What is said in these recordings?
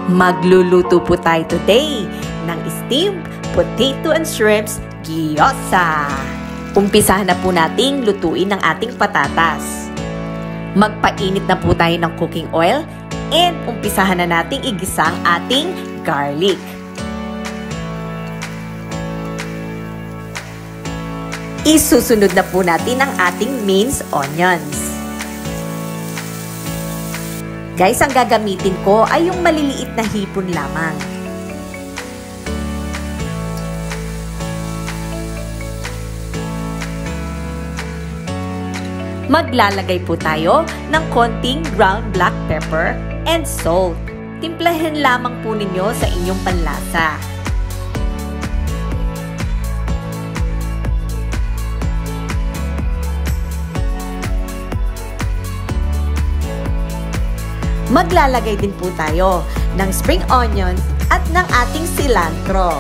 Magluluto po tayo today ng steamed potato and shrimps gyoza. Umpisahan na po nating lutuin ang ating patatas. Magpainit na po tayo ng cooking oil and umpisahan na nating igisa ang ating garlic. Isusunod na po natin ang ating minced onions. Guys, ang gagamitin ko ay yung maliliit na hipon lamang. Maglalagay po tayo ng konting ground black pepper and salt. Timplahin lamang po ninyo sa inyong panlasa. Maglalagay din po tayo ng spring onions at ng ating cilantro.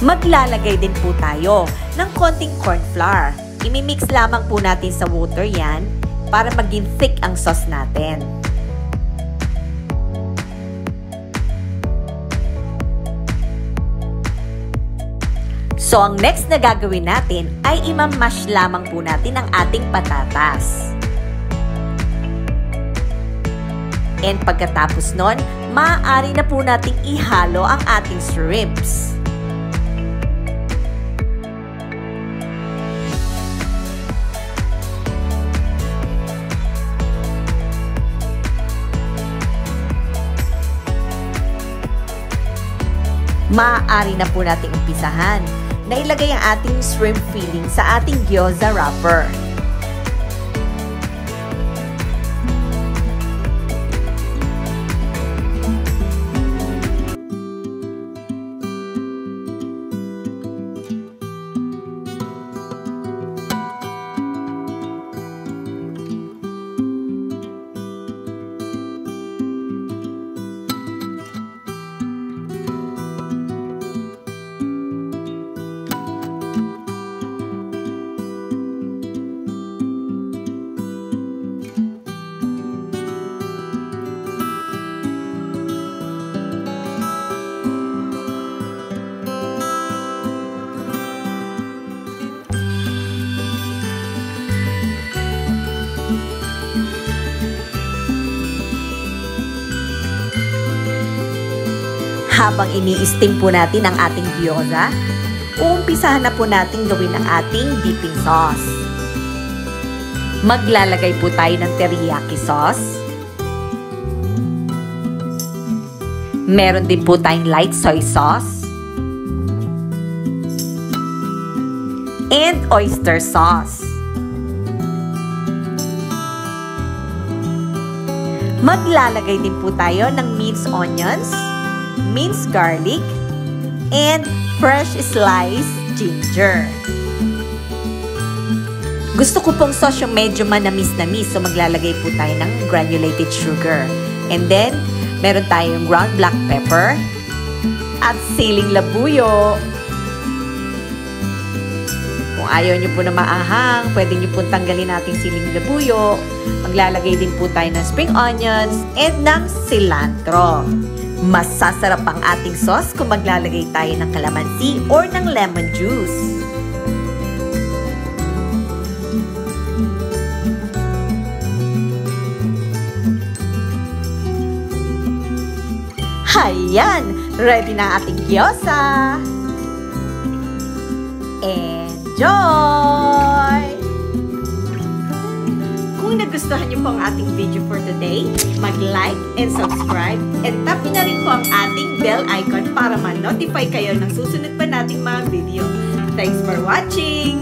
Maglalagay din po tayo ng konting corn flour. Imimix lamang po natin sa water yan para maging thick ang sauce natin. So, ang next na gagawin natin ay imamash lamang po natin ang ating patatas. And pagkatapos nun, maaari na po nating ihalo ang ating shrimps. Maaari na po nating umpisahan na ilagay ang ating shrimp filling sa ating gyoza wrapper. Habang ini-steam po natin ang ating gyoza, uumpisahan na po natin gawin ang ating dipping sauce. Maglalagay po tayo ng teriyaki sauce. Meron din po tayong light soy sauce. And oyster sauce. Maglalagay din po tayo ng minced onions, minced garlic, and fresh sliced ginger. Gusto ko pong sauce yung medyo manamis-namis, so maglalagay po tayo ng granulated sugar. And then, meron tayong ground black pepper at siling labuyo. Kung ayaw nyo po na maahang, pwede nyo po tanggalin natin siling labuyo. Maglalagay din po tayo ng spring onions and ng cilantro. Masasarap ang ating sauce kung maglalagay tayo ng kalamansi or ng lemon juice. Hayan! Ready na ang ating gyoza! Enjoy! Kung nagustuhan niyo po ang ating video for today, mag-like and subscribe and tap niyo na rin po ang ating bell icon para ma-notify kayo ng susunod pa nating mga video. Thanks for watching!